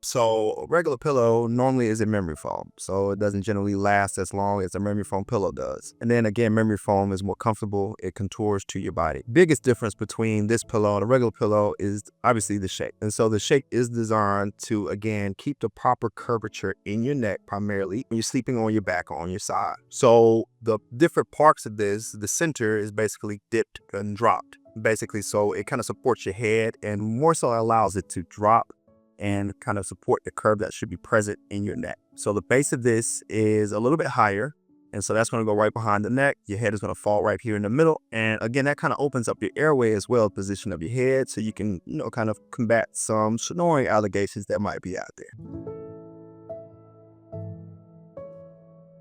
So a regular pillow normally is a memory foam, so it doesn't generally last as long as a memory foam pillow does. And then again, memory foam is more comfortable. It contours to your body. Biggest difference between this pillow and a regular pillow is obviously the shape. And so the shape is designed to, again, keep the proper curvature in your neck, primarily when you're sleeping on your back or on your side. So the different parts of this, the center is basically dipped and dropped, basically. So it kind of supports your head and more so allows it to drop and kind of support the curve that should be present in your neck. So the base of this is a little bit higher. And so that's going to go right behind the neck. Your head is going to fall right here in the middle. And again, that kind of opens up your airway as well, position of your head. So you can, kind of combat some snoring allegations that might be out there.